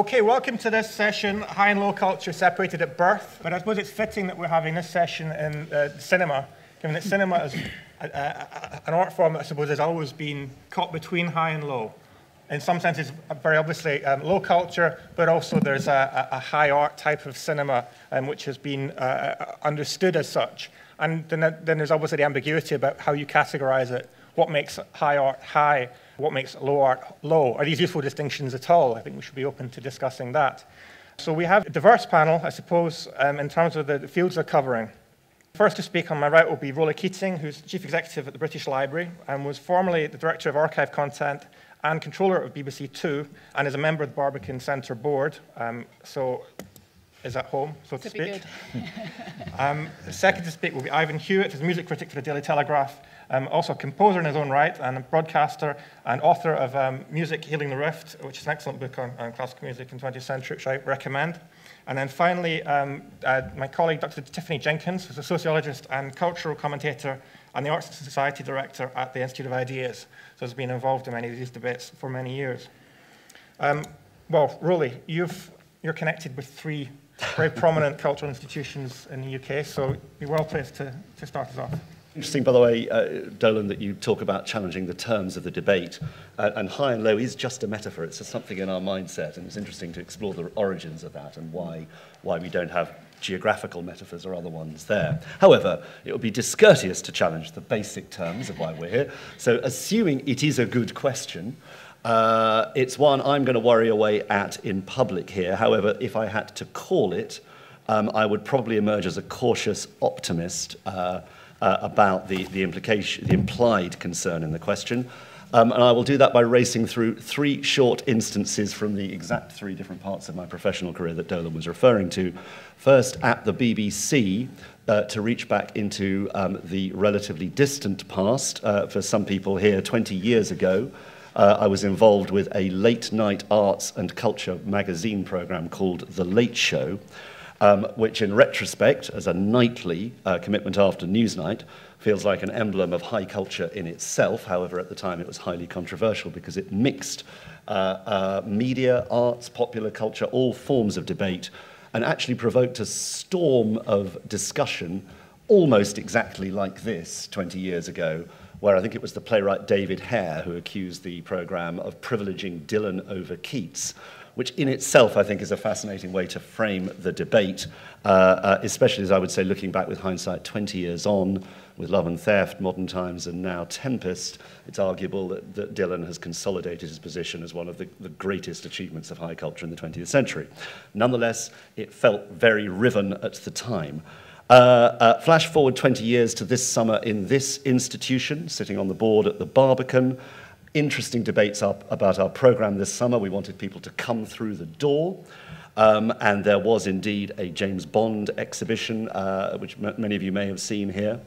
Okay, welcome to this session, High and Low Culture Separated at Birth. But I suppose it's fitting that we're having this session in cinema, given that cinema is an art form that I suppose has always been caught between high and low. In some senses, very obviously low culture, but also there's a high art type of cinema which has been understood as such. And then there's obviously the ambiguity about how you categorize it. What makes high art high? What makes low art low? Are these useful distinctions at all? I think we should be open to discussing that. So we have a diverse panel, I suppose, in terms of the fields they're covering. First to speak on my right will be Roly Keating, who's Chief Executive at the British Library and was formerly the Director of Archive Content and Controller of BBC Two, and is a member of the Barbican Centre Board, so is at home, so to speak. The second to speak will be Ivan Hewitt, who's a music critic for the Daily Telegraph, also a composer in his own right, and a broadcaster and author of Music Healing the Rift, which is an excellent book on classical music in the 20th century, which I recommend. And then finally, my colleague, Dr. Tiffany Jenkins, who's a sociologist and cultural commentator and the Arts and Society Director at the Institute of Ideas. So has been involved in many of these debates for many years. Well, Roly, you're connected with three very prominent cultural institutions in the UK, so you're well placed to start us off. Interesting, by the way, Dolan, that you talk about challenging the terms of the debate, and high and low is just a metaphor. It's just something in our mindset, and it's interesting to explore the origins of that and why we don't have geographical metaphors or other ones there. However, it would be discourteous to challenge the basic terms of why we're here. So assuming it is a good question, it's one I'm going to worry away at in public here. However, if I had to call it, I would probably emerge as a cautious optimist about the implied concern in the question. And I will do that by racing through three short instances from the exact three different parts of my professional career that Dolan was referring to. First, at the BBC, to reach back into the relatively distant past. For some people here, 20 years ago, I was involved with a late-night arts and culture magazine program called The Late Show, which in retrospect, as a nightly commitment after Newsnight, feels like an emblem of high culture in itself. However, at the time it was highly controversial because it mixed media, arts, popular culture, all forms of debate, and actually provoked a storm of discussion almost exactly like this 20 years ago, where I think it was the playwright David Hare who accused the programme of privileging Dylan over Keats, which in itself I think is a fascinating way to frame the debate, especially as I would say looking back with hindsight 20 years on, with Love and Theft, Modern Times, and now Tempest, it's arguable that Dylan has consolidated his position as one of the greatest achievements of high culture in the 20th century. Nonetheless, it felt very riven at the time. Flash forward 20 years to this summer in this institution, sitting on the board at the Barbican. Interesting debates about our programme this summer. We wanted people to come through the door. And there was indeed a James Bond exhibition, which many of you may have seen here.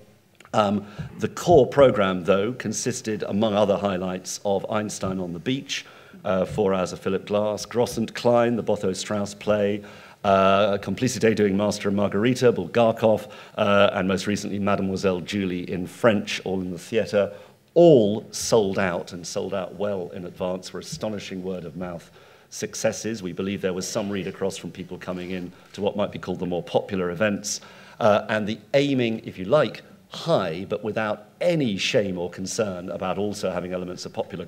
The core programme, though, consisted, among other highlights, of Einstein on the Beach, 4 Hours of Philip Glass, Gross and Klein, the Botho Strauss play, Complicité doing Master and Margarita, Bulgakov, and most recently Mademoiselle Julie in French, all in the theatre, all sold out, and sold out well in advance, were astonishing word-of-mouth successes. We believe there was some read across from people coming in to what might be called the more popular events, and the aiming, if you like, high, but without any shame or concern about also having elements of popular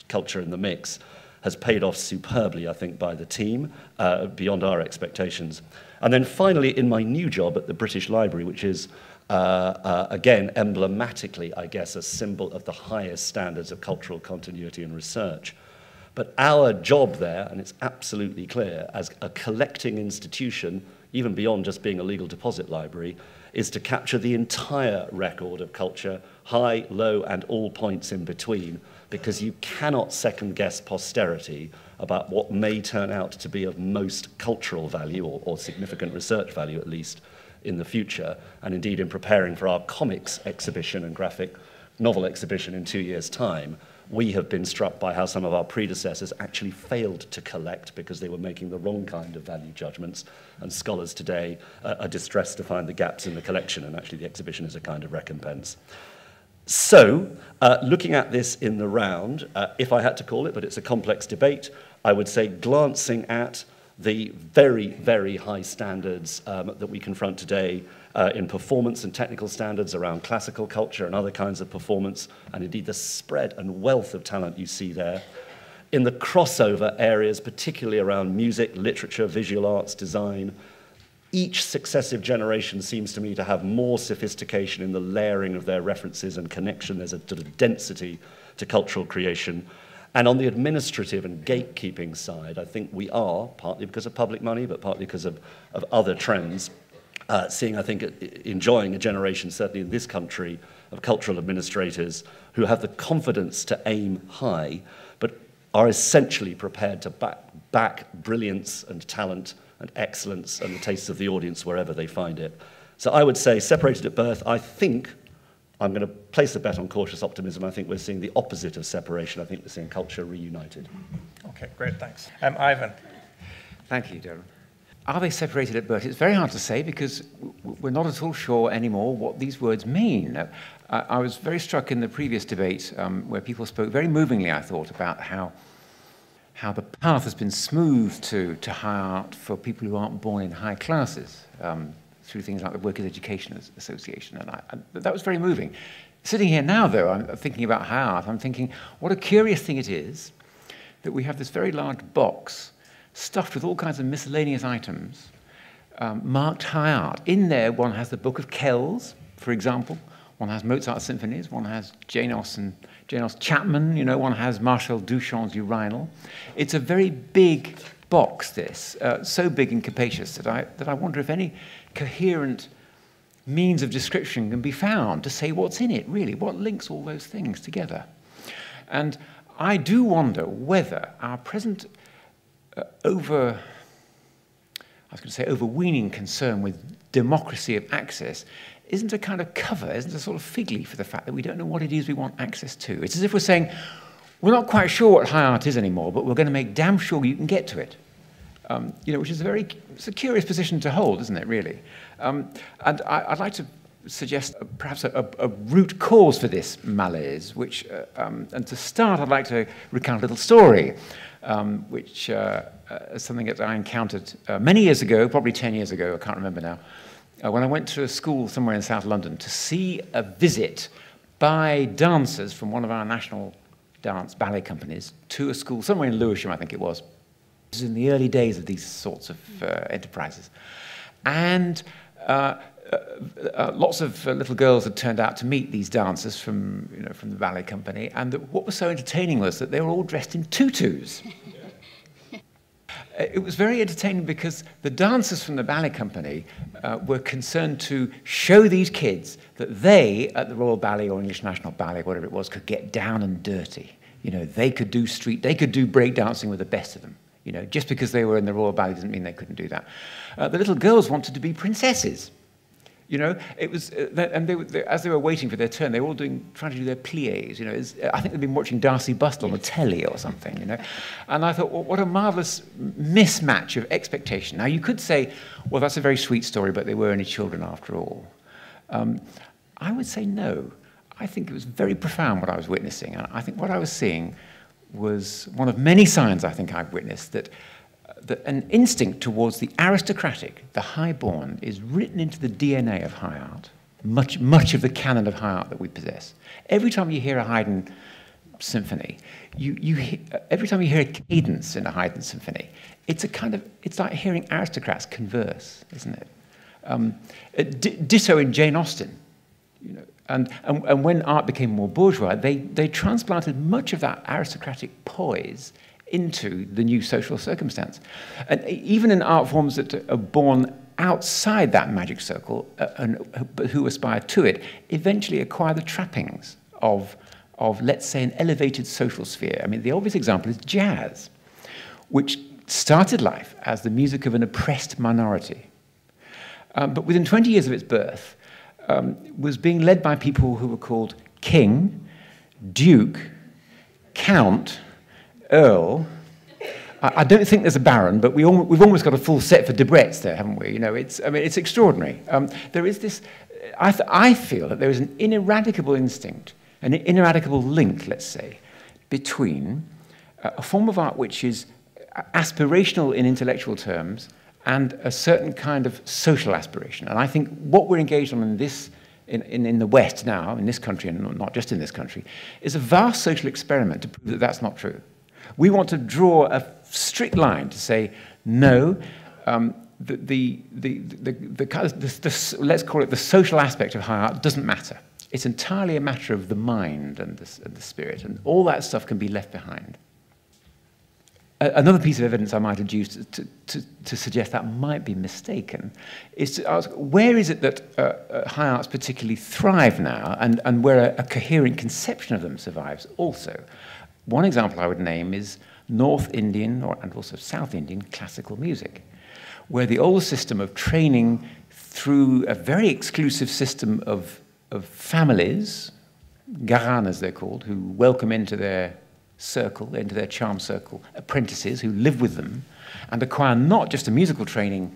culture in the mix, has paid off superbly, I think, by the team, beyond our expectations. And then finally, in my new job at the British Library, which is, again, emblematically, I guess, a symbol of the highest standards of cultural continuity and research. But our job there, and it's absolutely clear, as a collecting institution, even beyond just being a legal deposit library, is to capture the entire record of culture, high, low, and all points in between, because you cannot second-guess posterity about what may turn out to be of most cultural value, or significant research value at least, in the future. And indeed, in preparing for our comics exhibition and graphic novel exhibition in 2 years' time, we have been struck by how some of our predecessors actually failed to collect because they were making the wrong kind of value judgments, and scholars today are distressed to find the gaps in the collection, and actually the exhibition is a kind of recompense. So, looking at this in the round, if I had to call it, but it's a complex debate, I would say glancing at the very, very high standards that we confront today in performance and technical standards around classical culture and other kinds of performance, and indeed the spread and wealth of talent you see there. In the crossover areas, particularly around music, literature, visual arts, design, each successive generation seems to me to have more sophistication in the layering of their references and connection. There's a sort of density to cultural creation. And on the administrative and gatekeeping side, I think we are, partly because of public money, but partly because of other trends, seeing, I think, enjoying a generation, certainly in this country, of cultural administrators who have the confidence to aim high, but are essentially prepared to back brilliance and talent and excellence and the tastes of the audience wherever they find it. So I would say, separated at birth, I think I'm going to place a bet on cautious optimism. I think we're seeing the opposite of separation. I think we're seeing culture reunited. Okay, great, thanks. Ivan. Thank you, Dolan. Are they separated at birth? It's very hard to say because we're not at all sure anymore what these words mean. I was very struck in the previous debate where people spoke very movingly, I thought, about how the path has been smoothed to high art for people who aren't born in high classes, through things like the Workers' Education Association, and that was very moving. Sitting here now, though, I'm thinking about high art. I'm thinking, what a curious thing it is that we have this very large box stuffed with all kinds of miscellaneous items, marked high art. In there, one has the Book of Kells, for example. One has Mozart symphonies. One has Jane Austen Chapman. You know, one has Marcel Duchamp's Urinal. It's a very big box, this, so big and capacious that I wonder if any coherent means of description can be found to say what's in it, really, what links all those things together. And I do wonder whether our present overweening concern with democracy of access isn't a kind of cover, isn't a sort of fig leaf for the fact that we don't know what it is we want access to. It's as if we're saying, we're not quite sure what high art is anymore, but we're going to make damn sure you can get to it. You know, which is it's a curious position to hold, isn't it, really? And I'd like to suggest perhaps a root cause for this malaise, which, and to start, I'd like to recount a little story, which is something that I encountered many years ago, probably 10 years ago, I can't remember now, when I went to a school somewhere in South London to see a visit by dancers from one of our national dance ballet companies to a school somewhere in Lewisham, I think it was. This is in the early days of these sorts of enterprises. And lots of little girls had turned out to meet these dancers from the ballet company, and what was so entertaining was that they were all dressed in tutus. It was very entertaining because the dancers from the ballet company were concerned to show these kids that they, at the Royal Ballet or English National Ballet, whatever it was, could get down and dirty. You know, they could do breakdancing with the best of them. You know, just because they were in the Royal Ballet doesn't mean they couldn't do that. The little girls wanted to be princesses. You know, it was, and as they were waiting for their turn, they were all trying to do their pliés. You know, I think they'd been watching Darcy Bussell on the telly or something. You know, and I thought, well, what a marvelous mismatch of expectation. Now you could say, well, that's a very sweet story, but they were only children after all. I would say no. I think it was very profound what I was witnessing. And I think what I was seeing was one of many signs I think I've witnessed that an instinct towards the aristocratic, the highborn, is written into the DNA of high art, much of the canon of high art that we possess. Every time you hear a Haydn symphony, every time you hear a cadence in a Haydn symphony, it's like hearing aristocrats converse, isn't it? Ditto in Jane Austen, you know. And when art became more bourgeois, they transplanted much of that aristocratic poise into the new social circumstance. And even in art forms that are born outside that magic circle, but who aspire to it, eventually acquire the trappings of, let's say, an elevated social sphere. I mean, the obvious example is jazz, which started life as the music of an oppressed minority. But within 20 years of its birth, was being led by people who were called king, duke, count, earl. I don't think there's a baron, but we've almost got a full set for Debrett's there, haven't we? You know, it's extraordinary. There is this. I feel that there is an ineradicable instinct, an ineradicable link, let's say, between a form of art which is aspirational in intellectual terms and a certain kind of social aspiration. And I think what we're engaged on in this, in the West now, in this country, and not just in this country, is a vast social experiment to prove that that's not true. We want to draw a strict line to say, no, let's call it the social aspect of high art doesn't matter. It's entirely a matter of the mind and the spirit, and all that stuff can be left behind. Another piece of evidence I might adduce to suggest that might be mistaken is to ask, where is it that high arts particularly thrive now, and where a coherent conception of them survives also? One example I would name is North Indian and also South Indian classical music, where the old system of training through a very exclusive system of families, gharanas they're called, who welcome into their circle, into their charm circle, apprentices who live with them and acquire not just a musical training,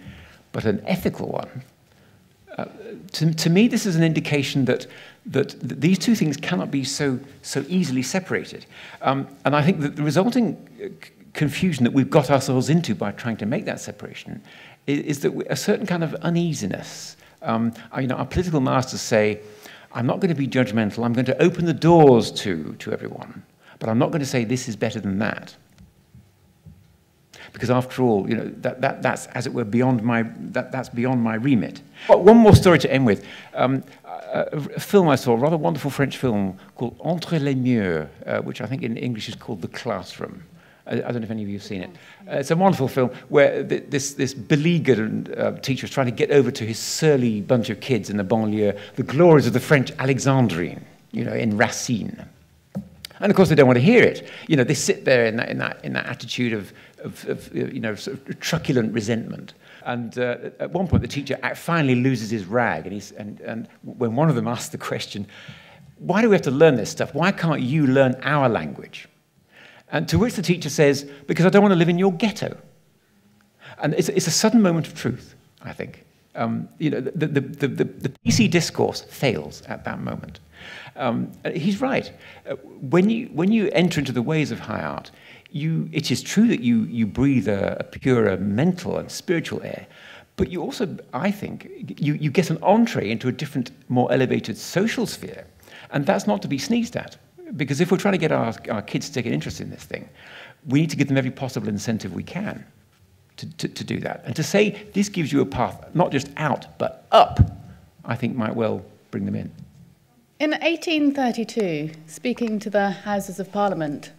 but an ethical one. To me, this is an indication that these two things cannot be so easily separated. And I think that the resulting confusion that we've got ourselves into by trying to make that separation is that a certain kind of uneasiness. Our political masters say, I'm not going to be judgmental, I'm going to open the doors to everyone, but I'm not going to say this is better than that. Because after all, that's, as it were, beyond my remit. But one more story to end with. A film I saw, a rather wonderful French film called Entre les murs, which I think in English is called The Classroom. I don't know if any of you have seen it. It's a wonderful film where this beleaguered teacher is trying to get over to his surly bunch of kids in the banlieue the glories of the French Alexandrine, in Racine. And of course, they don't want to hear it. They sit there in that attitude of sort of truculent resentment. And at one point, the teacher finally loses his rag, and when one of them asks the question, "Why do we have to learn this stuff? Why can't you learn our language?" And to which the teacher says, "Because I don't want to live in your ghetto." And it's a sudden moment of truth, I think. The PC discourse fails at that moment. He's right. When you enter into the ways of high art, it is true that you breathe a purer mental and spiritual air, but you also, I think, you get an entree into a different, more elevated social sphere, and that's not to be sneezed at. Because if we're trying to get our kids to take an interest in this thing, we need to give them every possible incentive we can to do that. And to say this gives you a path, not just out, but up, I think might well bring them in. In 1832, speaking to the Houses of Parliament,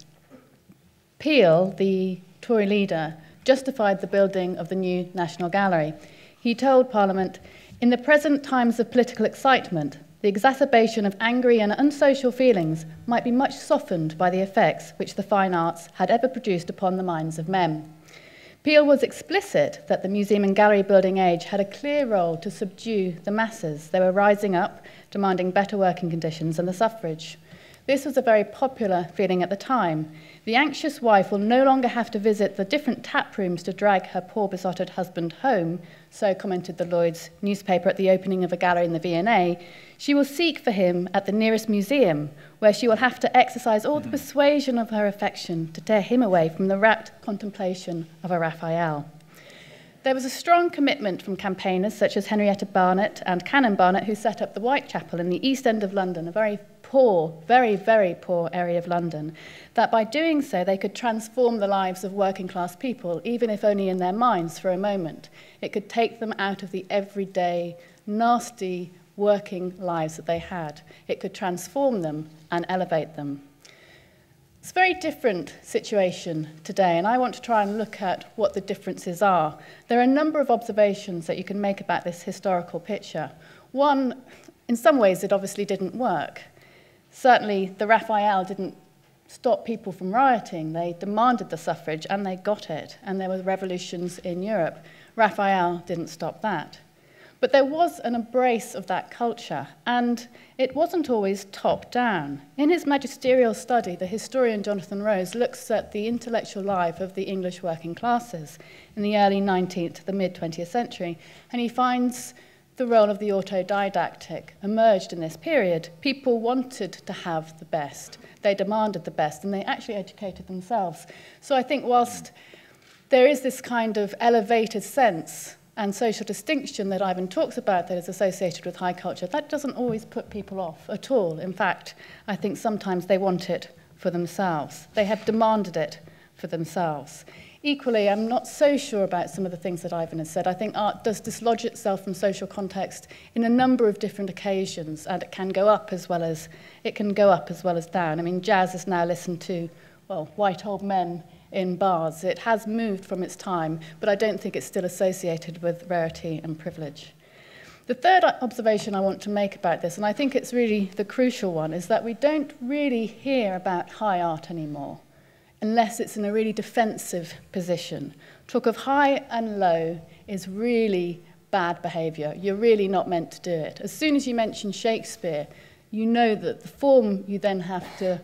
Peel, the Tory leader, justified the building of the new National Gallery. He told Parliament, "In the present times of political excitement, the exacerbation of angry and unsocial feelings might be much softened by the effects which the fine arts had ever produced upon the minds of men." Peel was explicit that the museum and gallery building age had a clear role to subdue the masses. They were rising up, demanding better working conditions and the suffrage. This was a very popular feeling at the time. The anxious wife will no longer have to visit the different tap rooms to drag her poor besotted husband home, so commented the Lloyd's newspaper at the opening of a gallery in the V&A. She will seek for him at the nearest museum, where she will have to exercise all the persuasion of her affection to tear him away from the rapt contemplation of a Raphael. There was a strong commitment from campaigners such as Henrietta Barnett and Canon Barnett, who set up the Whitechapel in the East End of London, a very poor, very, very poor area of London, that by doing so they could transform the lives of working class people, even if only in their minds for a moment. It could take them out of the everyday, nasty working lives that they had. It could transform them and elevate them. It's a very different situation today, and I want to try and look at what the differences are. There are a number of observations that you can make about this historical picture. One, in some ways, it obviously didn't work. Certainly, the Raphael didn't stop people from rioting. They demanded the suffrage, and they got it, and there were revolutions in Europe. Raphael didn't stop that. But there was an embrace of that culture, and it wasn't always top-down. In his magisterial study, the historian Jonathan Rose looks at the intellectual life of the English working classes in the early 19th to the mid-20th century, and he finds the role of the autodidactic emerged in this period. People wanted to have the best. They demanded the best, and they actually educated themselves. So I think whilst there is this kind of elevated sense and social distinction that Ivan talks about that is associated with high culture. That doesn't always put people off at all. In fact, I think sometimes they want it for themselves. They have demanded it for themselves. Equally, I'm not so sure about some of the things that Ivan has said. I think art does dislodge itself from social context in a number of different occasions, and it can go up as well as down. I mean, jazz is now listened to, well, white old men in bars. It has moved from its time, but I don't think it's still associated with rarity and privilege. The third observation I want to make about this, and I think it's really the crucial one, is that we don't really hear about high art anymore, unless it's in a really defensive position. Talk of high and low is really bad behaviour. You're really not meant to do it. As soon as you mention Shakespeare, you know that the form you then have to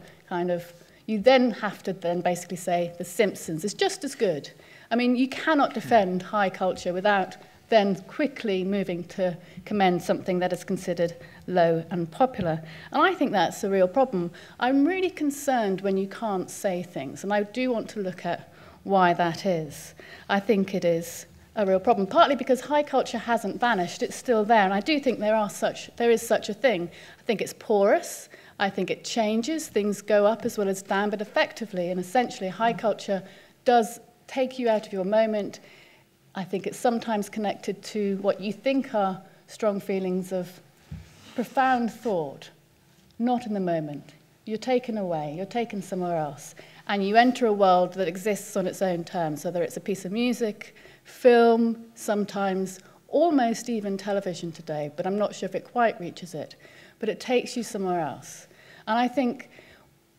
then basically say The Simpsons is just as good. I mean, you cannot defend high culture without then quickly moving to commend something that is considered low and popular. And I think that's a real problem. I'm really concerned when you can't say things, and I do want to look at why that is. I think it is a real problem, partly because high culture hasn't vanished, it's still there, and I do think there is such a thing. I think it's porous, I think it changes, things go up as well as down, but effectively and essentially high culture does take you out of your moment. I think it's sometimes connected to what you think are strong feelings of profound thought, not in the moment. You're taken away, you're taken somewhere else, and you enter a world that exists on its own terms, whether it's a piece of music, film, sometimes almost even television today, but I'm not sure if it quite reaches it, but it takes you somewhere else. And I think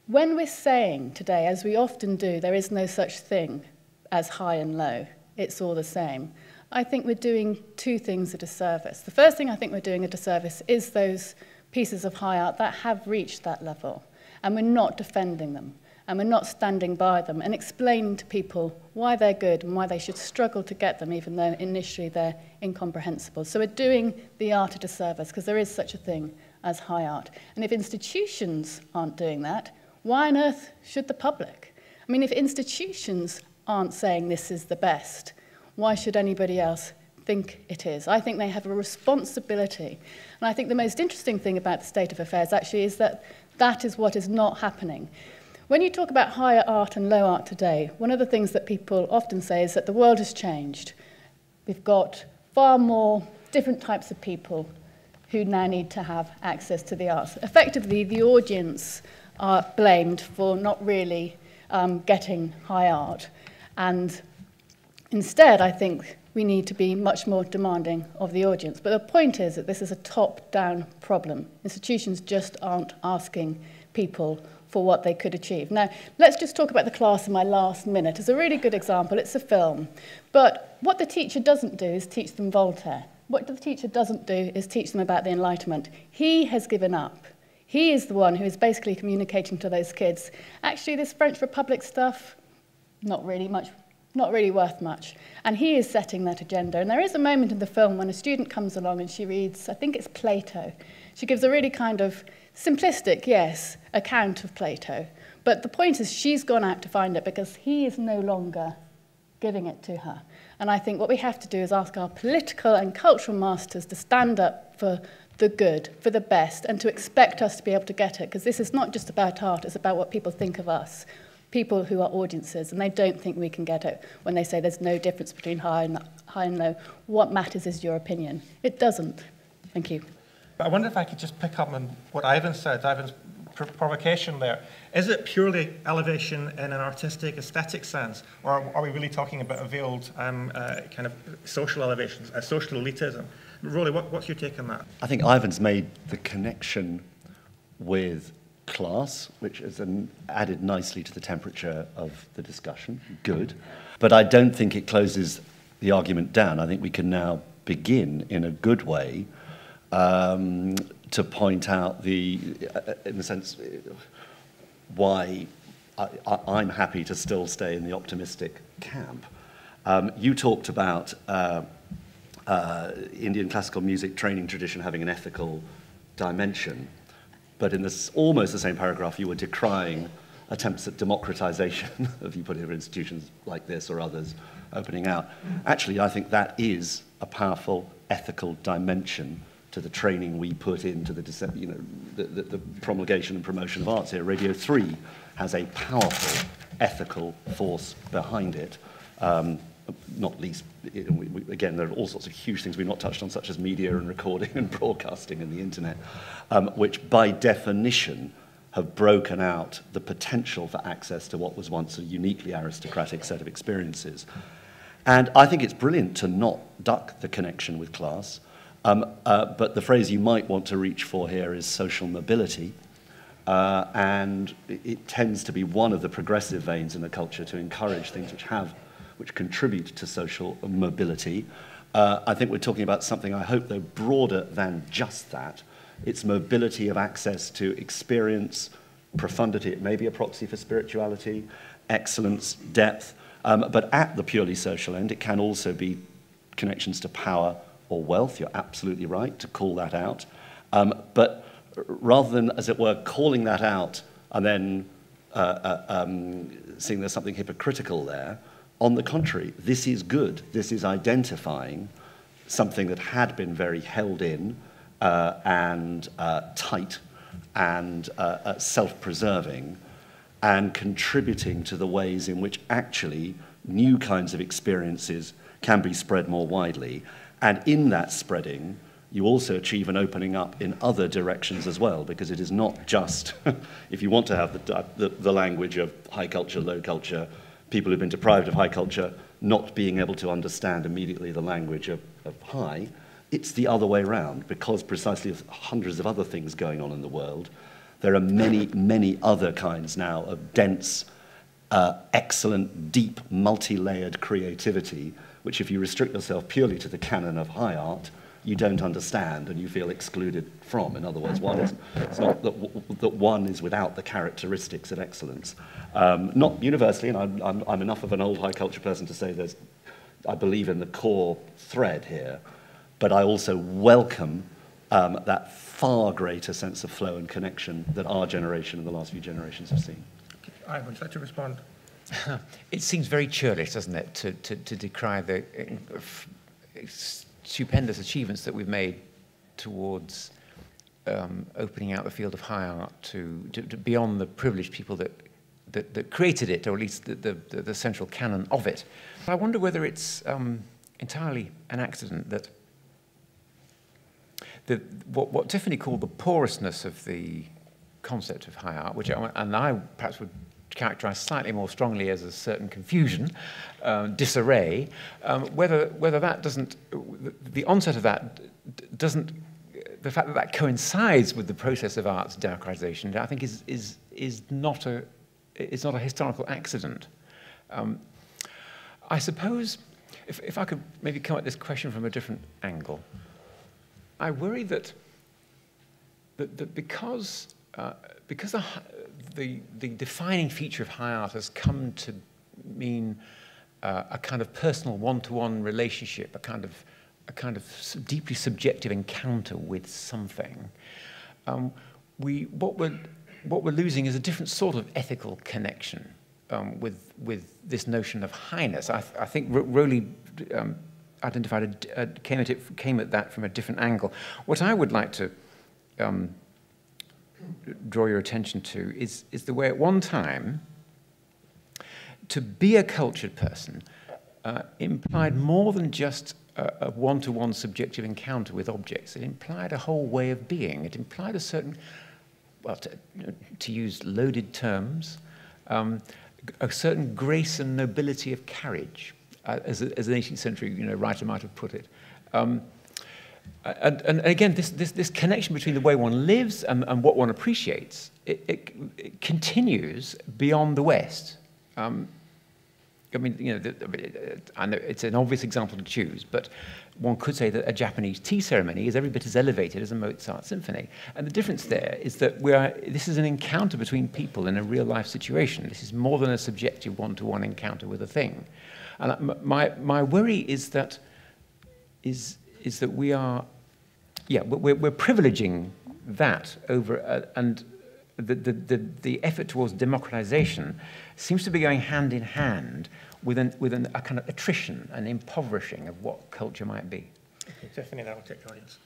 when we're saying today, as we often do, there is no such thing as high and low, it's all the same, I think we're doing two things a disservice. The first thing I think we're doing a disservice is those pieces of high art that have reached that level, and we're not defending them, and we're not standing by them and explaining to people why they're good and why they should struggle to get them, even though initially they're incomprehensible. So we're doing the art a disservice, because there is such a thing as high art. And if institutions aren't doing that, why on earth should the public? I mean, if institutions aren't saying this is the best, why should anybody else think it is? I think they have a responsibility. And I think the most interesting thing about the state of affairs actually is that that is what is not happening. When you talk about higher art and low art today, one of the things that people often say is that the world has changed. We've got far more different types of people who now need to have access to the arts. Effectively, the audience are blamed for not really getting high art. And instead, I think we need to be much more demanding of the audience. But the point is that this is a top-down problem. Institutions just aren't asking people for what they could achieve. Now, let's just talk about the class in my last minute. It's a really good example. It's a film. But what the teacher doesn't do is teach them Voltaire. What the teacher doesn't do is teach them about the Enlightenment. He has given up. He is the one who is basically communicating to those kids, actually, this French Republic stuff, not really worth much. And he is setting that agenda. And there is a moment in the film when a student comes along and she reads, I think it's Plato. She gives a really kind of simplistic, yes, account of Plato. But the point is she's gone out to find it because he is no longer giving it to her. And I think what we have to do is ask our political and cultural masters to stand up for the good, for the best, and to expect us to be able to get it. Because this is not just about art, it's about what people think of us. People who are audiences, and they don't think we can get it when they say there's no difference between high and low. What matters is your opinion. It doesn't. Thank you. But I wonder if I could just pick up on what Ivan said, Ivan's provocation there. Is it purely elevation in an artistic, aesthetic sense, or are we really talking about a veiled kind of social elevations, social elitism? Roly, what's your take on that? I think Ivan's made the connection with class, which has added nicely to the temperature of the discussion. Good. But I don't think it closes the argument down. I think we can now begin in a good way to point out in the sense, why I'm happy to still stay in the optimistic camp. You talked about Indian classical music training tradition having an ethical dimension, but in this almost the same paragraph you were decrying attempts at democratization, if you put it, of institutions like this or others opening out. Actually, I think that is a powerful ethical dimension to the training we put into the promulgation and promotion of arts here. Radio 3 has a powerful ethical force behind it. Not least, again, there are all sorts of huge things we've not touched on, such as media and recording and broadcasting and the internet, which by definition have broken out the potential for access to what was once a uniquely aristocratic set of experiences. And I think it's brilliant to not duck the connection with class, but the phrase you might want to reach for here is social mobility, and it tends to be one of the progressive veins in the culture to encourage things which contribute to social mobility. I think we're talking about something, I hope, though, broader than just that. It's mobility of access to experience, profundity. It may be a proxy for spirituality, excellence, depth, but at the purely social end, it can also be connections to power or wealth. You're absolutely right to call that out. But rather than, as it were, calling that out and then seeing there's something hypocritical there, on the contrary, this is good. This is identifying something that had been very held in and tight and self-preserving, and contributing to the ways in which actually new kinds of experiences can be spread more widely. And in that spreading, you also achieve an opening up in other directions as well, because it is not just, if you want to have the language of high culture, low culture, people who've been deprived of high culture not being able to understand immediately the language of high, it's the other way around, because precisely of hundreds of other things going on in the world, there are many, many other kinds now of dense, excellent, deep, multi-layered creativity, which if you restrict yourself purely to the canon of high art, you don't understand and you feel excluded from. In other words, it's not that one is without the characteristics of excellence. Not universally, and I'm enough of an old high culture person to say I believe in the core thread here, but I also welcome that far greater sense of flow and connection that our generation and the last few generations have seen. I would like to respond. It seems very churlish, doesn't it, to decry the stupendous achievements that we've made towards opening out the field of high art to beyond the privileged people that created it, or at least the central canon of it. I wonder whether it's entirely an accident that what Tiffany called the porousness of the concept of high art, which I perhaps would characterize slightly more strongly as a certain confusion, disarray, whether that doesn't, the onset of that doesn't, the fact that that coincides with the process of art's democratization, I think is not a historical accident. I suppose, if I could maybe come at this question from a different angle, I worry that because the defining feature of high art has come to mean a kind of personal one-to-one relationship, a kind of deeply subjective encounter with something, what we're losing is a different sort of ethical connection with this notion of highness. I think Roly identified came at that from a different angle. What I would like to draw your attention to is the way at one time to be a cultured person implied more than just a one-to-one subjective encounter with objects. It implied a whole way of being. It implied a certain, well, to use loaded terms, a certain grace and nobility of carriage, as an 18th century writer might have put it. And again, this connection between the way one lives and what one appreciates, it continues beyond the West. I mean, I know it's an obvious example to choose, but one could say that a Japanese tea ceremony is every bit as elevated as a Mozart symphony. And the difference there is that this is an encounter between people in a real-life situation. This is more than a subjective one-to-one encounter with a thing. And my worry is that we are, we're privileging that over, and the effort towards democratization seems to be going hand in hand with a kind of attrition and impoverishing of what culture might be. Okay, Tiffany, then I'll take the audience.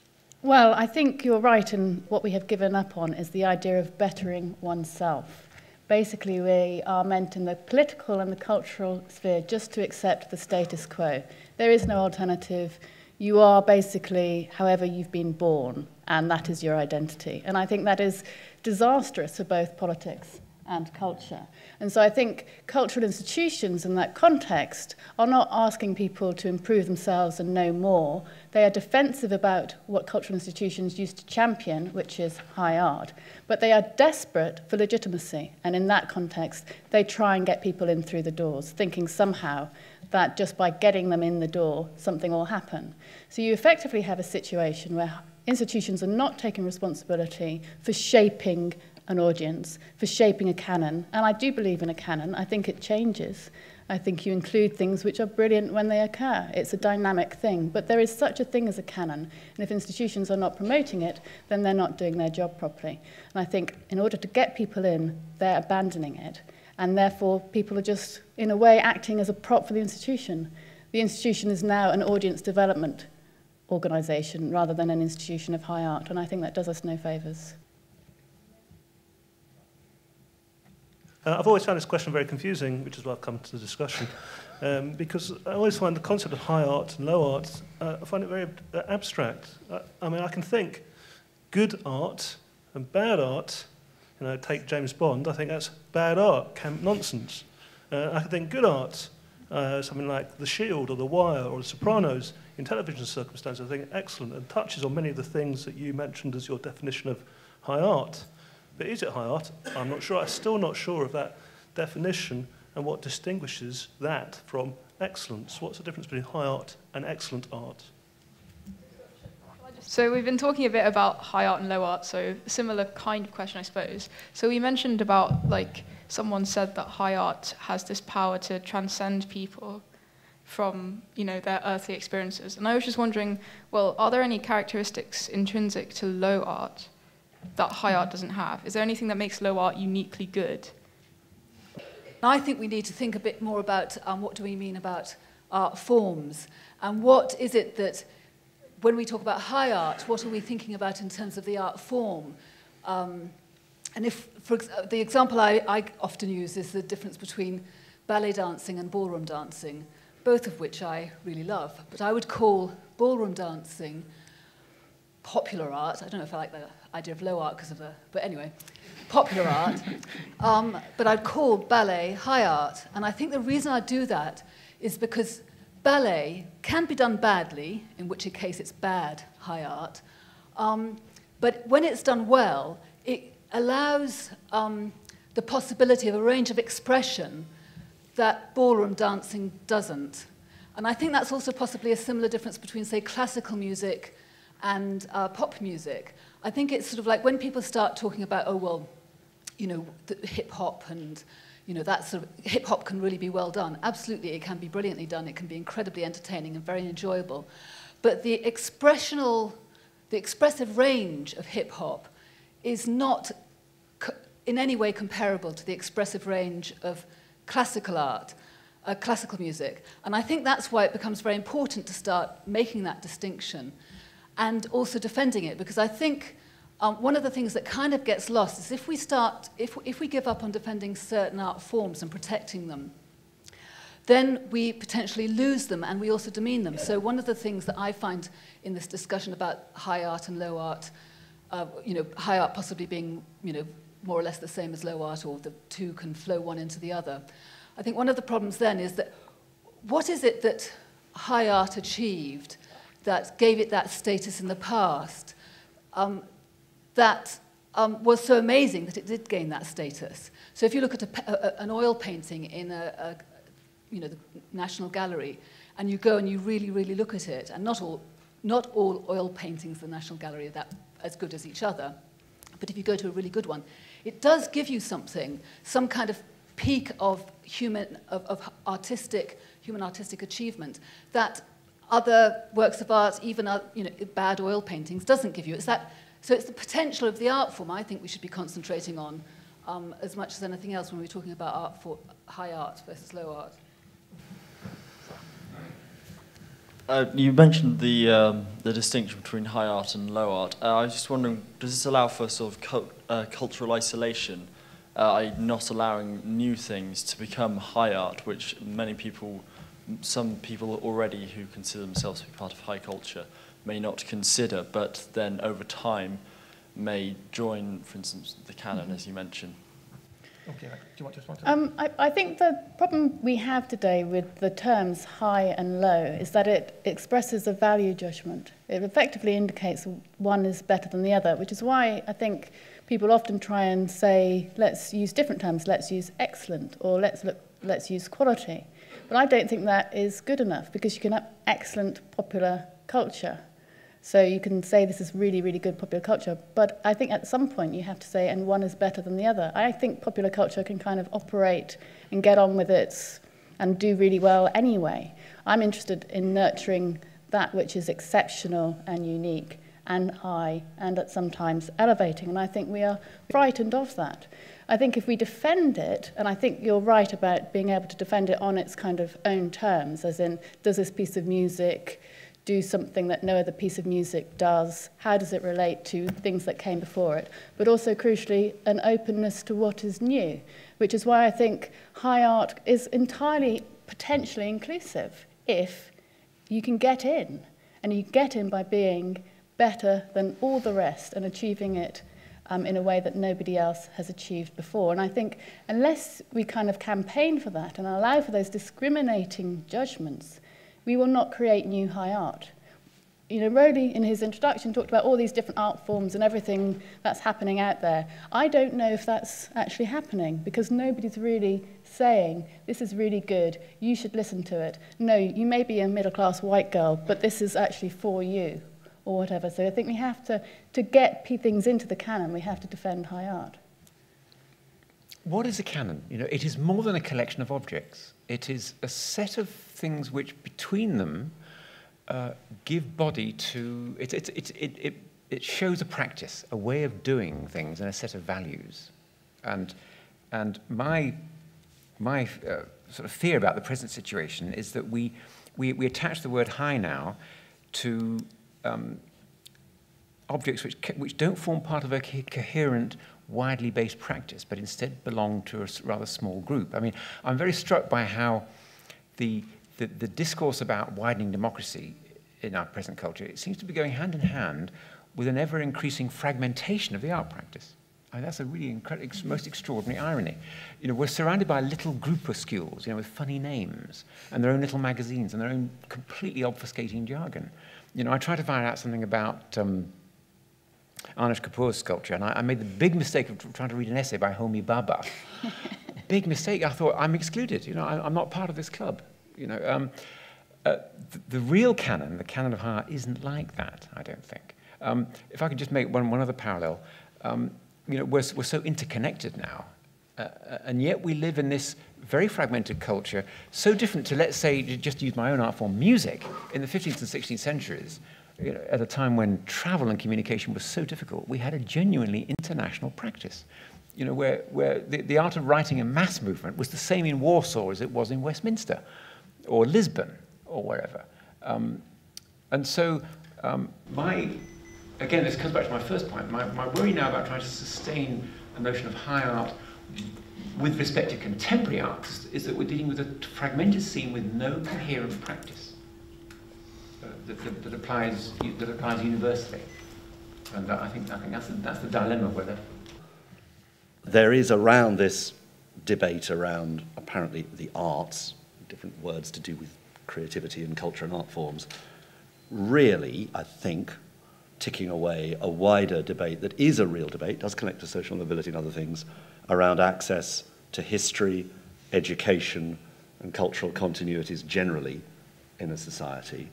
Well, I think you're right, and what we have given up on is the idea of bettering oneself. Basically, we are meant in the political and the cultural sphere just to accept the status quo. There is no alternative. You are basically however you've been born, and that is your identity. And I think that is disastrous for both politics and culture. And so I think cultural institutions in that context are not asking people to improve themselves and know more. They are defensive about what cultural institutions used to champion, which is high art. But they are desperate for legitimacy. And in that context, they try and get people in through the doors, thinking somehow that just by getting them in the door, something will happen. So you effectively have a situation where institutions are not taking responsibility for shaping an audience, for shaping a canon. And I do believe in a canon. I think it changes. I think you include things which are brilliant when they occur. It's a dynamic thing. But there is such a thing as a canon. And if institutions are not promoting it, then they're not doing their job properly. And I think in order to get people in, they're abandoning it. And therefore, people are just, in a way, acting as a prop for the institution. The institution is now an audience development organisation rather than an institution of high art. And I think that does us no favours. I've always found this question very confusing, which is why I've come to the discussion, because I always find the concept of high art and low art, I find it very abstract. I mean, I can think good art and bad art, you know, take James Bond, I think that's bad art, camp nonsense. I can think good art, something like The Shield or The Wire or The Sopranos, in television circumstances, I think excellent and touches on many of the things that you mentioned as your definition of high art. But is it high art? I'm not sure. I'm still not sure of that definition and what distinguishes that from excellence. What's the difference between high art and excellent art? So we've been talking a bit about high art and low art, so a similar kind of question, I suppose. So we mentioned about, like, someone said that high art has this power to transcend people from, you know, their earthly experiences. And I was just wondering, well, are there any characteristics intrinsic to low art that high art doesn't have? Is there anything that makes low art uniquely good? I think we need to think a bit more about what do we mean about art forms, and what is it that, when we talk about high art, what are we thinking about in terms of the art form? And if, for the example I often use is the difference between ballet dancing and ballroom dancing, both of which I really love. But I would call ballroom dancing popular art. I don't know if I like the idea of low art because of the, but anyway, popular art. But I'd call ballet high art. And I think the reason I do that is because ballet can be done badly, in which case it's bad high art. But when it's done well, it allows the possibility of a range of expression that ballroom dancing doesn't. And I think that's also possibly a similar difference between, say, classical music and pop music. I think it's sort of like when people start talking about, oh, well, you know, hip-hop and, you know, that sort of, hip-hop can really be well done. Absolutely, it can be brilliantly done. It can be incredibly entertaining and very enjoyable. But the expressive range of hip-hop is not in any way comparable to the expressive range of classical art, classical music. And I think that's why it becomes very important to start making that distinction and also defending it, because I think one of the things that kind of gets lost is if we give up on defending certain art forms and protecting them, then we potentially lose them and we also demean them. So one of the things that I find in this discussion about high art and low art, you know, high art possibly being, you know, more or less the same as low art, or the two can flow one into the other. I think one of the problems then is that what is it that high art achieved that gave it that status in the past, that was so amazing that it did gain that status? So if you look at an oil painting in you know, the National Gallery, and you go and you really, really look at it, and not all oil paintings in the National Gallery are that as good as each other, but if you go to a really good one, it does give you something, some kind of peak of human artistic achievement that other works of art, even bad oil paintings, doesn't give you. So it's the potential of the art form I think we should be concentrating on as much as anything else when we're talking about high art versus low art. You mentioned the distinction between high art and low art. I was just wondering, does this allow for sort of cultural isolation, not allowing new things to become high art, which some people already who consider themselves to be part of high culture may not consider, but then over time may join, for instance, the canon, as you mentioned? Okay, do you want to? I think the problem we have today with the terms high and low is that it expresses a value judgment. It effectively indicates one is better than the other, which is why I think people often try and say, let's use different terms, let's use excellent, or let's use quality. But I don't think that is good enough, because you can have excellent popular culture. So you can say this is really, really good popular culture, but I think at some point you have to say, and one is better than the other. I think popular culture can kind of operate and get on with it and do really well anyway. I'm interested in nurturing that which is exceptional and unique and high and at sometimes elevating, and I think we are frightened of that. I think if we defend it, and I think you're right about being able to defend it on its kind of own terms, as in, does this piece of music do something that no other piece of music does? How does it relate to things that came before it? But also, crucially, an openness to what is new, which is why I think high art is entirely potentially inclusive if you can get in. And you get in by being better than all the rest and achieving it in a way that nobody else has achieved before. And I think unless we kind of campaign for that and allow for those discriminating judgments, we will not create new high art. You know, Roly, in his introduction, talked about all these different art forms and everything that's happening out there. I don't know if that's actually happening, because nobody's really saying, this is really good, you should listen to it. No, you may be a middle-class white girl, but this is actually for you, or whatever. So I think we have to get things into the canon, we have to defend high art. What is a canon? You know, it is more than a collection of objects. It is a set of things which, between them, give body to... It shows a practice, a way of doing things, and a set of values. And my sort of fear about the present situation is that we attach the word high now to objects which don't form part of a coherent, widely based practice, but instead belong to a rather small group. I mean, I'm very struck by how the discourse about widening democracy in our present culture, it seems to be going hand in hand with an ever-increasing fragmentation of the art practice. I mean, that's a really most extraordinary irony. You know, we're surrounded by little groupuscules, you know, with funny names, and their own little magazines, and their own completely obfuscating jargon. You know, I tried to find out something about Anish Kapoor's sculpture, and I made the big mistake of trying to read an essay by Homi Bhabha. Big mistake. I thought, I'm excluded. You know, I'm not part of this club. You know, the real canon, the canon of high art, isn't like that, I don't think. If I could just make one other parallel, you know, we're so interconnected now, and yet we live in this very fragmented culture, so different to, let's say, just use my own art form, music, in the 15th and 16th centuries. You know, at a time when travel and communication was so difficult, we had a genuinely international practice. You know, where the art of writing a mass movement was the same in Warsaw as it was in Westminster, or Lisbon, or wherever. And so, again, this comes back to my first point. My worry now about trying to sustain a notion of high art with respect to contemporary art is that we're dealing with a fragmented scene with no coherent practice. That applies universally, and I think that's the dilemma with it. There is around this debate around apparently the arts, different words to do with creativity and culture and art forms, really, I think, ticking away a wider debate that is a real debate, does connect to social mobility and other things, around access to history, education, and cultural continuities generally in a society.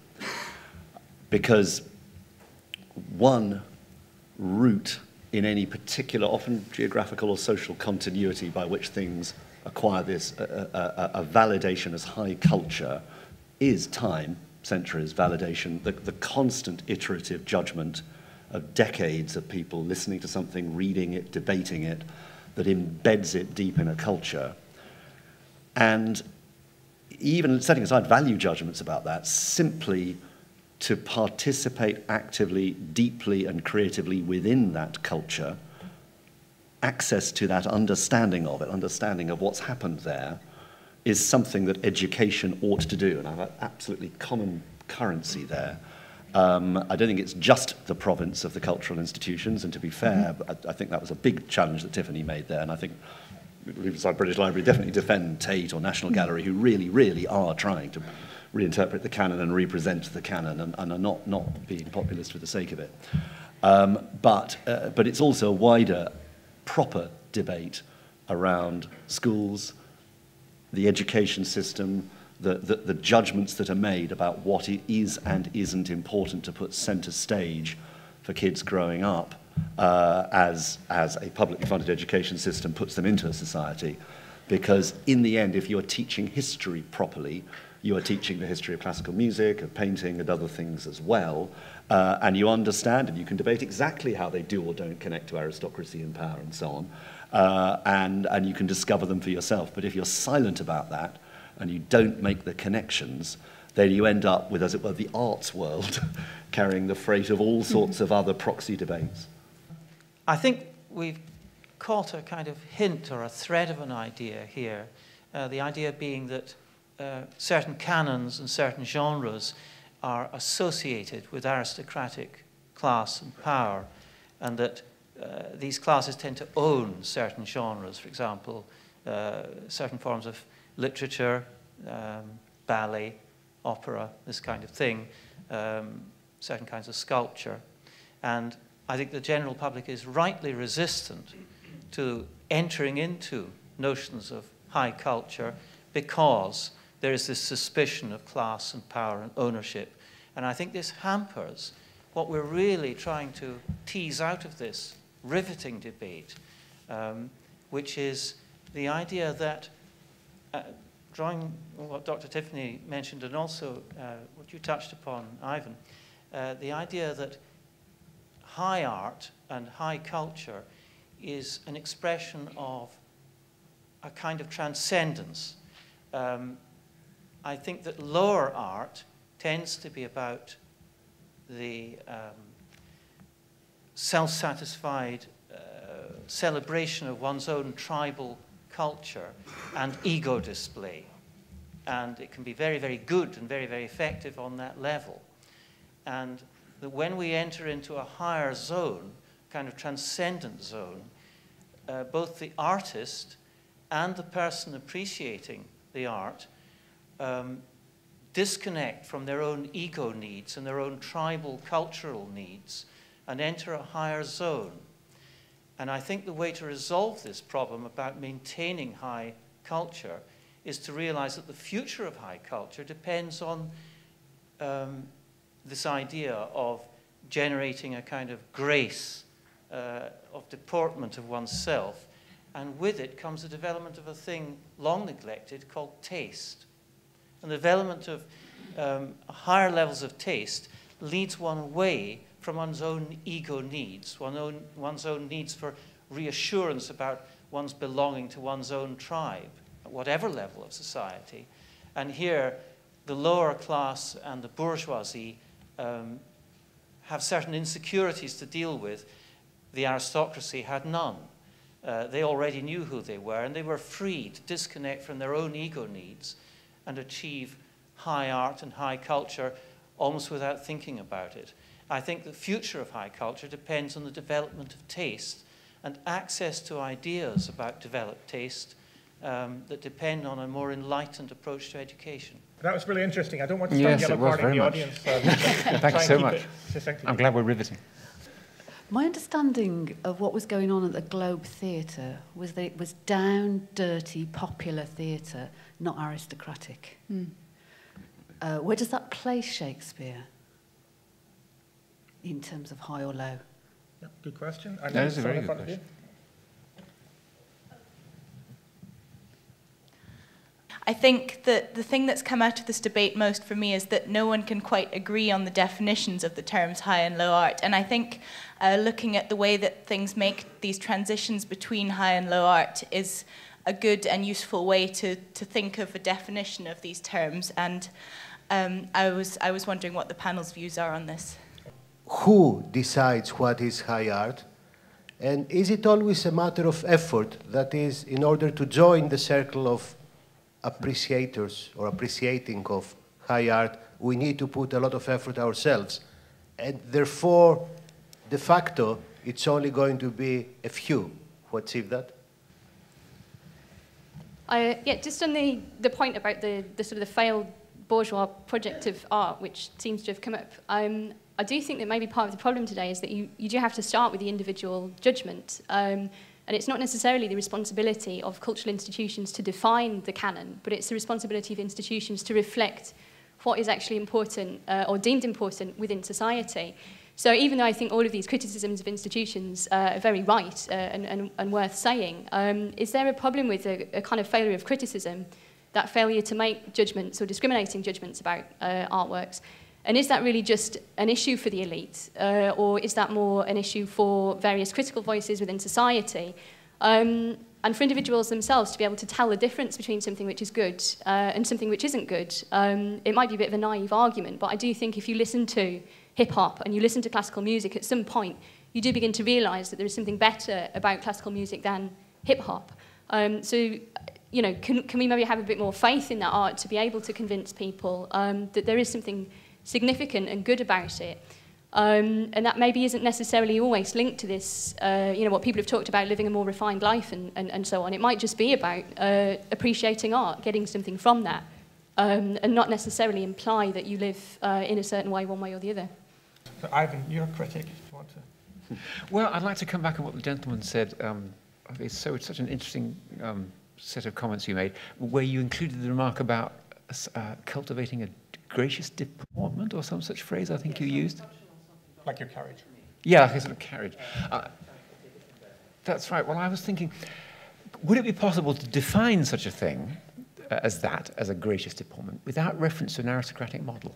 Because one route in any particular, often geographical or social continuity by which things acquire this, a validation as high culture, is time centuries, validation, the constant iterative judgment of decades of people listening to something, reading it, debating it, that embeds it deep in a culture. And even setting aside value judgments about that, simply to participate actively, deeply and creatively within that culture, access to that understanding of it, understanding of what's happened there, is something that education ought to do. And I have an absolutely common currency there. I don't think it's just the province of the cultural institutions, and to be fair, I think that was a big challenge that Tiffany made there, and I think Riverside British Library definitely defend Tate or National Gallery, who really, really are trying to reinterpret the canon and represent the canon, and are not being populist for the sake of it. But it's also a wider, proper debate around schools, the education system, the judgments that are made about what it is and isn't important to put centre stage for kids growing up as a publicly funded education system puts them into a society. Because in the end, if you're teaching history properly, you are teaching the history of classical music, of painting, and other things as well, and you understand and you can debate exactly how they do or don't connect to aristocracy and power and so on, and you can discover them for yourself. But if you're silent about that, and you don't make the connections, then you end up with, as it were, the arts world carrying the freight of all sorts of other proxy debates. I think we've caught a kind of hint or a thread of an idea here, the idea being that certain canons and certain genres are associated with aristocratic class and power, and that these classes tend to own certain genres, for example, certain forms of literature, ballet, opera, this kind of thing, certain kinds of sculpture. And I think the general public is rightly resistant to entering into notions of high culture because there is this suspicion of class and power and ownership. And I think this hampers what we're really trying to tease out of this riveting debate, which is the idea that drawing what Dr. Tiffany mentioned and also what you touched upon, Ivan, the idea that high art and high culture is an expression of a kind of transcendence. I think that lower art tends to be about the self-satisfied celebration of one's own tribal culture and ego display. And it can be very, very good and very, very effective on that level. And that when we enter into a higher zone, kind of transcendent zone, both the artist and the person appreciating the art disconnect from their own ego needs and their own tribal cultural needs and enter a higher zone. And I think the way to resolve this problem about maintaining high culture is to realize that the future of high culture depends on this idea of generating a kind of grace of deportment of oneself, and with it comes the development of a thing long neglected called taste. And the development of higher levels of taste leads one away from one's own ego needs, one's own needs for reassurance about one's belonging to one's own tribe, at whatever level of society. And here, the lower class and the bourgeoisie have certain insecurities to deal with. The aristocracy had none. They already knew who they were, and they were free to disconnect from their own ego needs and achieve high art and high culture almost without thinking about it. I think the future of high culture depends on the development of taste and access to ideas about developed taste that depend on a more enlightened approach to education. That was really interesting. I don't want to start yellow carding the audience. Thank you so much. I'm glad we're riveting. My understanding of what was going on at the Globe Theatre was that it was down, dirty, popular theatre, not aristocratic. Where does that place Shakespeare in terms of high or low? Yeah, good question. That is a very good question. I think that the thing that's come out of this debate most for me is that no one can quite agree on the definitions of the terms high and low art. And I think looking at the way that things make these transitions between high and low art is a good and useful way to think of a definition of these terms. And I was wondering what the panel's views are on this. Who decides what is high art? And is it always a matter of effort? That is, in order to join the circle of appreciators or appreciating of high art, we need to put a lot of effort ourselves. And therefore, de facto, it's only going to be a few who achieve that. Yeah, just on the point about the sort of the failed bourgeois project of art, which seems to have come up, I do think that maybe part of the problem today is that you do have to start with the individual judgment. And it's not necessarily the responsibility of cultural institutions to define the canon, but it's the responsibility of institutions to reflect what is actually important or deemed important within society. So even though I think all of these criticisms of institutions are very right and worth saying, is there a problem with a kind of failure of criticism, that failure to make judgments or discriminating judgments about artworks? And is that really just an issue for the elite, or is that more an issue for various critical voices within society? And for individuals themselves to be able to tell the difference between something which is good and something which isn't good. It might be a bit of a naive argument, but I do think if you listen to hip-hop and you listen to classical music, at some point you do begin to realise that there is something better about classical music than hip-hop. So, you know, can we maybe have a bit more faith in that art to be able to convince people that there is something significant and good about it? And that maybe isn't necessarily always linked to this, you know, what people have talked about, living a more refined life and so on. It might just be about appreciating art, getting something from that, and not necessarily imply that you live in a certain way, one way or the other. So Ivan, you're a critic, if you want to. Well, I'd like to come back on what the gentleman said. It's such an interesting set of comments you made, where you included the remark about cultivating a gracious deportment, or some such phrase I think you used. Like your carriage. Yeah, like a sort of carriage. That's right. Well, I was thinking, would it be possible to define such a thing as a gracious deportment, without reference to an aristocratic model?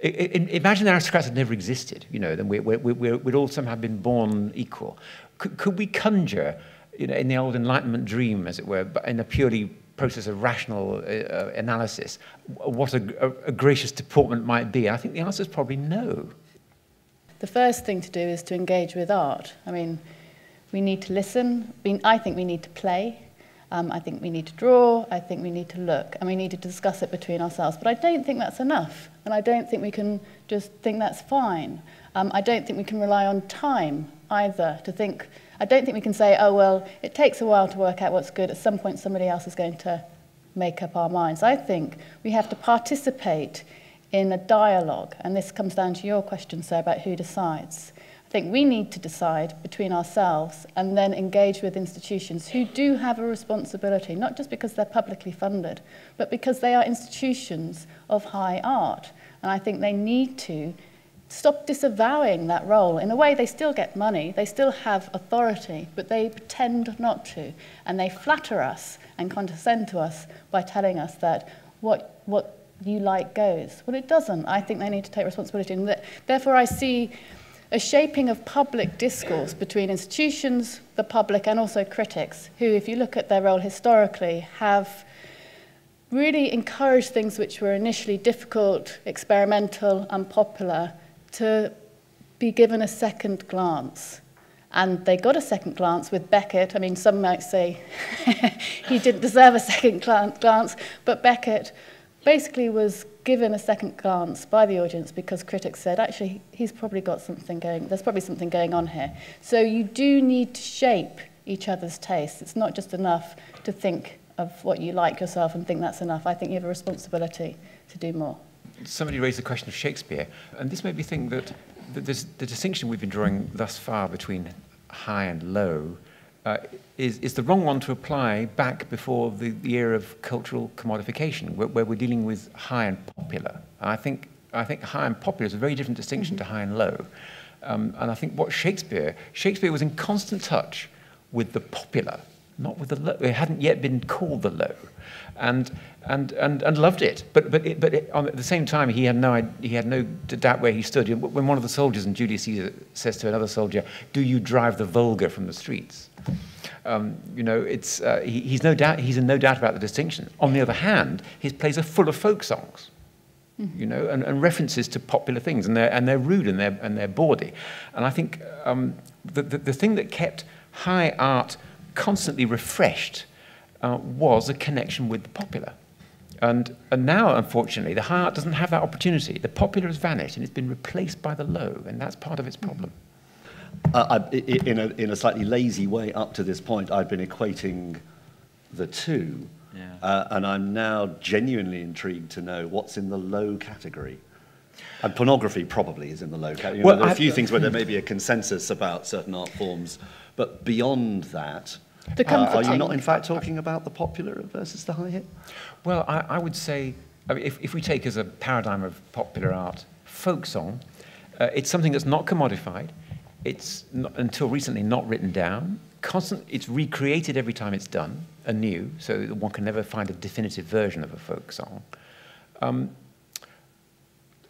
Imagine aristocrats had never existed, you know, then we'd all somehow been born equal. Could we conjure, you know, in the old Enlightenment dream, as it were, but in a purely process of rational analysis, what a gracious deportment might be? I think the answer is probably no. The first thing to do is to engage with art. I mean, we need to listen. I think we need to play. I think we need to draw. I think we need to look. And we need to discuss it between ourselves. But I don't think that's enough. And I don't think we can just think that's fine. I don't think we can rely on time either to think. I don't think we can say, oh, well, it takes a while to work out what's good. At some point, somebody else is going to make up our minds. I think we have to participate in a dialogue, and this comes down to your question, sir, about who decides. I think we need to decide between ourselves and then engage with institutions who do have a responsibility, not just because they're publicly funded, but because they are institutions of high art. And I think they need to stop disavowing that role. In a way, they still get money, they still have authority, but they pretend not to. And they flatter us and condescend to us by telling us that what you like goes. Well, it doesn't. I think they need to take responsibility. And therefore, I see a shaping of public discourse between institutions, the public, and also critics, who, if you look at their role historically, have really encouraged things which were initially difficult, experimental, unpopular, to be given a second glance. And they got a second glance with Beckett. I mean, some might say he didn't deserve a second glance, but Beckett basically was given a second glance by the audience because critics said, actually, he's probably got something going, there's probably something going on here. So you do need to shape each other's tastes. It's not just enough to think of what you like yourself and think that's enough. I think you have a responsibility to do more. Somebody raised the question of Shakespeare, and this made me think that the distinction we've been drawing thus far between high and low is the wrong one to apply back before the era of cultural commodification, where we're dealing with high and popular. And I think high and popular is a very different distinction to high and low. And I think what Shakespeare was in constant touch with the popular, not with the low. It hadn't yet been called the low, and loved it. But at the same time, he had no doubt where he stood. When one of the soldiers in Julius Caesar says to another soldier, "Do you drive the vulgar from the streets?" He's in no doubt about the distinction. On the other hand, his plays are full of folk songs, and references to popular things, and they're rude and they're bawdy. And I think the thing that kept high art constantly refreshed was a connection with the popular. And now, unfortunately, the high art doesn't have that opportunity. The popular has vanished and it's been replaced by the low, and that's part of its problem. In a slightly lazy way up to this point, I've been equating the two, and I'm now genuinely intrigued to know what's in the low category. And pornography probably is in the low category. There are a few things where there may be a consensus about certain art forms, but beyond that, are you not in fact talking about the popular versus the high hit? Well, I would say, if we take as a paradigm of popular art folk song, it's something that's not commodified. It's not, until recently not written down. It's recreated every time it's done anew, so that one can never find a definitive version of a folk song.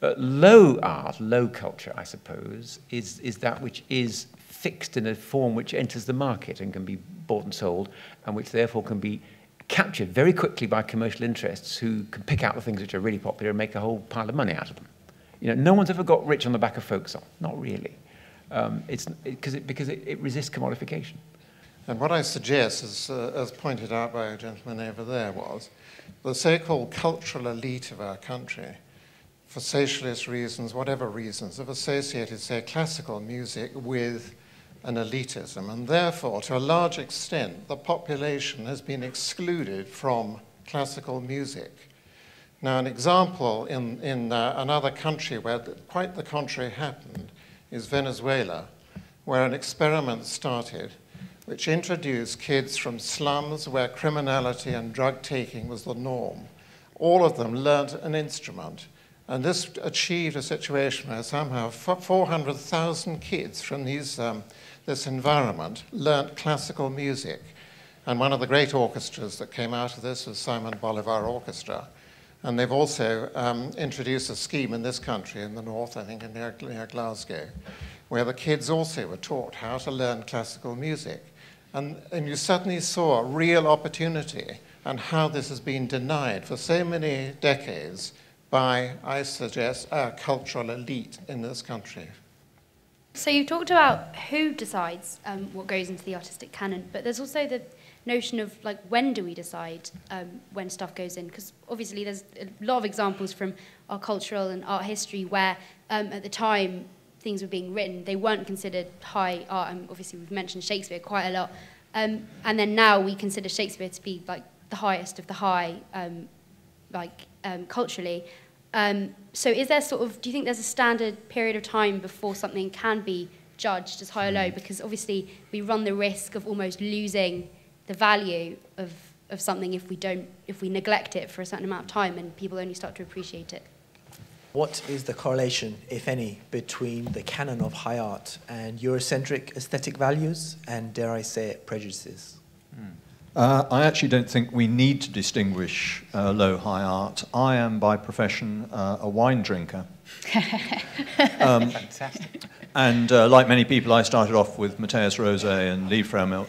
Low art, low culture, I suppose, is that which is fixed in a form which enters the market and can be bought and sold, and which therefore can be captured very quickly by commercial interests who can pick out the things which are really popular and make a whole pile of money out of them. No one's ever got rich on the back of folk song, not really. Because it resists commodification. And what I suggest, as pointed out by a gentleman over there, was the so-called cultural elite of our country, for socialist reasons, whatever reasons, have associated, say, classical music with an elitism. And therefore, to a large extent, the population has been excluded from classical music. Now, an example in another country where quite the contrary happened is Venezuela, where an experiment started which introduced kids from slums where criminality and drug taking was the norm. All of them learnt an instrument, and this achieved a situation where somehow 400,000 kids from this environment learnt classical music. And one of the great orchestras that came out of this was Simon Bolivar Orchestra. And they've also introduced a scheme in this country, in the north, I think, near Glasgow, where the kids also were taught how to learn classical music. And you suddenly saw a real opportunity and how this has been denied for so many decades by, I suggest, our cultural elite in this country. So you've talked about who decides what goes into the artistic canon, but there's also the notion of when do we decide when stuff goes in, because obviously there's a lot of examples from our cultural and art history where at the time things were being written, they weren't considered high art, and obviously we've mentioned Shakespeare quite a lot, and then now we consider Shakespeare to be the highest of the high culturally. So is there do you think there's a standard period of time before something can be judged as high or low, because obviously we run the risk of almost losing the value of something if we neglect it for a certain amount of time and people only start to appreciate it? What is the correlation, if any, between the canon of high art and Eurocentric aesthetic values and, dare I say it, prejudices? I actually don't think we need to distinguish low-high art. I am, by profession, a wine drinker. Fantastic. And like many people, I started off with Mateus Rosé and Liefraumilch.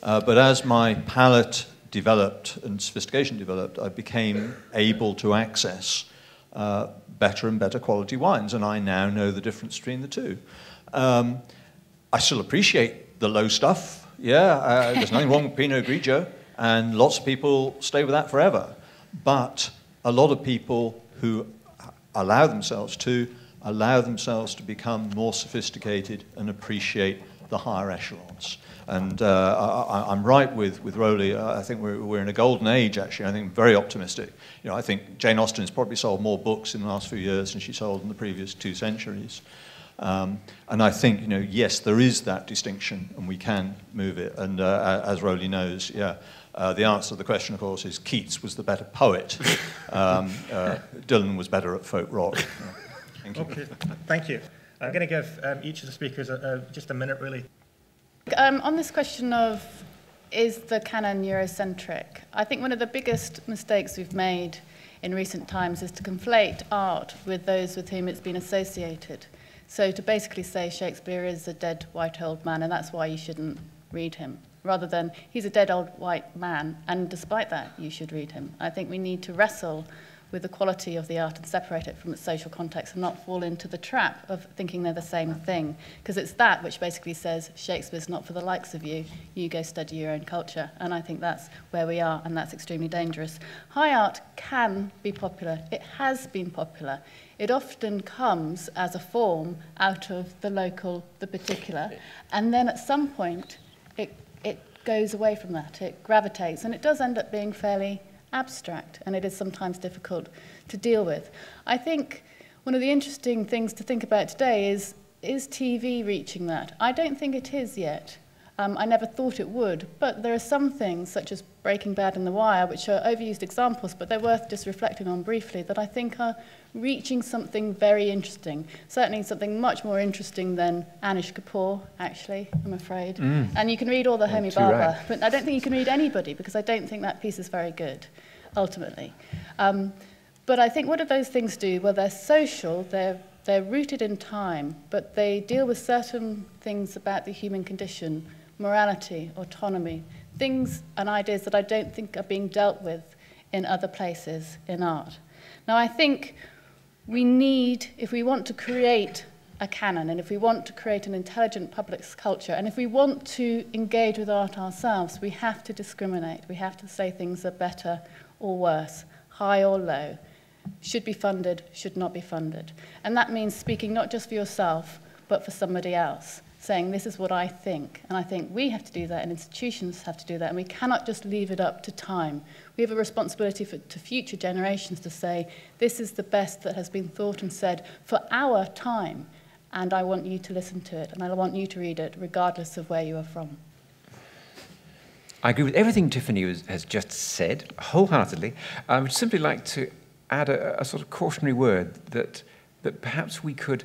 But as my palate developed and sophistication developed, I became able to access better and better quality wines, and I now know the difference between the two. I still appreciate the low stuff. There's nothing wrong with Pinot Grigio, and lots of people stay with that forever. But a lot of people who allow themselves to become more sophisticated and appreciate the higher echelons. And I'm right with Roly. I think we're in a golden age, actually. I think very optimistic. I think Jane Austen has probably sold more books in the last few years than she sold in the previous 2 centuries. And I think, yes, there is that distinction, and we can move it. And as Roly knows, the answer to the question, of course, is Keats was the better poet. Dylan was better at folk rock. Thank you. Okay, thank you. I'm going to give each of the speakers just a minute, really. On this question of is the canon Eurocentric? I think one of the biggest mistakes we've made in recent times is to conflate art with those with whom it's been associated. So to basically say Shakespeare is a dead white old man and that's why you shouldn't read him, rather than he's a dead old white man and despite that you should read him. I think we need to wrestle with the quality of the art and separate it from its social context and not fall into the trap of thinking they're the same thing, because it's that which basically says Shakespeare's not for the likes of you, you go study your own culture. And I think that's where we are, and that's extremely dangerous. High art can be popular. It has been popular. It often comes as a form out of the local, the particular, and then at some point it goes away from that, it gravitates, and it does end up being fairly abstract, and it is sometimes difficult to deal with. I think one of the interesting things to think about today is TV reaching that? I don't think it is yet. I never thought it would, but there are some things, such as Breaking Bad and The Wire, which are overused examples, but they're worth just reflecting on briefly, that I think are reaching something very interesting, certainly something much more interesting than Anish Kapoor, actually, I'm afraid. And you can read all the Homi Bhabha, but I don't think you can read anybody, because I don't think that piece is very good, ultimately. But I think what do those things do? Well, they're social, they're rooted in time, but they deal with certain things about the human condition, morality, autonomy, things and ideas that I don't think are being dealt with in other places in art. Now, I think we need, if we want to create a canon, and if we want to create an intelligent public culture, and if we want to engage with art ourselves, we have to discriminate. We have to say things are better or worse, high or low, should be funded, should not be funded. And that means speaking not just for yourself, but for somebody else, saying this is what I think. And I think we have to do that, and institutions have to do that, and we cannot just leave it up to time. We have a responsibility to future generations to say, this is the best that has been thought and said for our time, and I want you to listen to it, and I want you to read it, regardless of where you are from. I agree with everything Tiffany has just said, wholeheartedly. I would simply like to add a sort of cautionary word that perhaps we could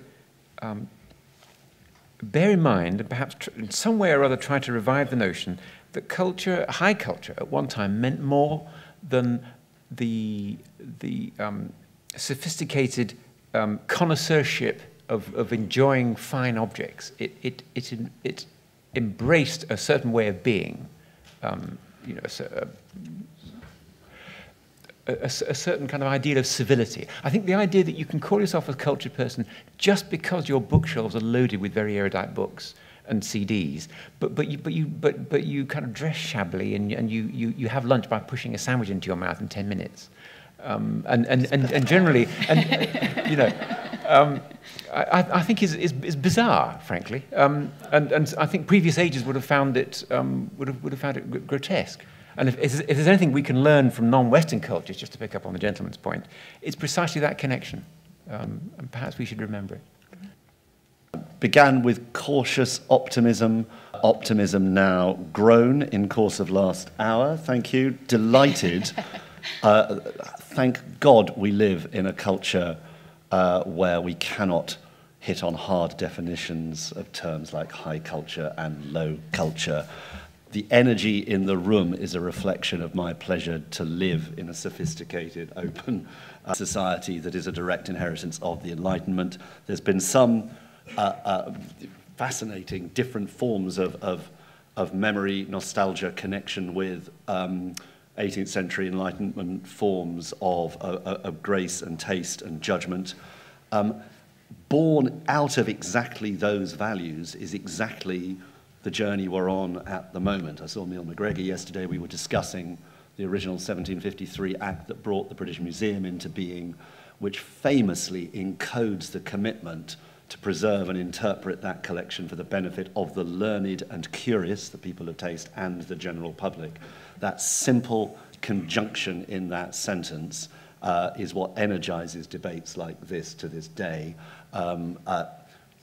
bear in mind, and perhaps in some way or other try to revive the notion that culture, high culture, at one time meant more than the sophisticated connoisseurship of enjoying fine objects. It embraced a certain way of being, you know, a certain kind of ideal of civility. I think the idea that you can call yourself a cultured person just because your bookshelves are loaded with very erudite books and CDs, but you kind of dress shabbily and you have lunch by pushing a sandwich into your mouth in 10 minutes, and generally, and you know, I think is bizarre, frankly, and I think previous ages would have found it grotesque. And if there's anything we can learn from non-Western cultures, just to pick up on the gentleman's point, it's precisely that connection, and perhaps we should remember it. Began with cautious optimism, optimism now grown in course of last hour. Thank you. Delighted. Thank God we live in a culture where we cannot hit on hard definitions of terms like high culture and low culture. The energy in the room is a reflection of my pleasure to live in a sophisticated, open society that is a direct inheritance of the Enlightenment. There's been some fascinating different forms of memory, nostalgia, connection with 18th century Enlightenment forms of grace and taste and judgment. Born out of exactly those values is exactly the journey we're on at the moment. I saw Neil McGregor yesterday. We were discussing the original 1753 Act that brought the British Museum into being, which famously encodes the commitment to preserve and interpret that collection for the benefit of the learned and curious, the people of taste, and the general public. That simple conjunction in that sentence is what energizes debates like this to this day.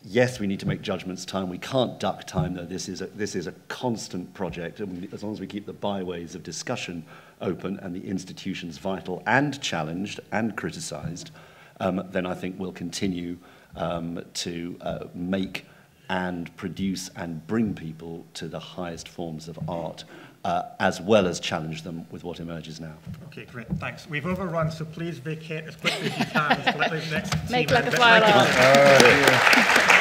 Yes, we need to make judgments time. We can't duck time, though. This is a constant project. And as long as we keep the byways of discussion open and the institutions vital and challenged and criticized, then I think we'll continue to make and produce and bring people to the highest forms of art as well as challenge them with what emerges now. Okay, great, thanks. We've overrun, so please vacate as quickly as you can. So let the next Make team like a in. fire alarm.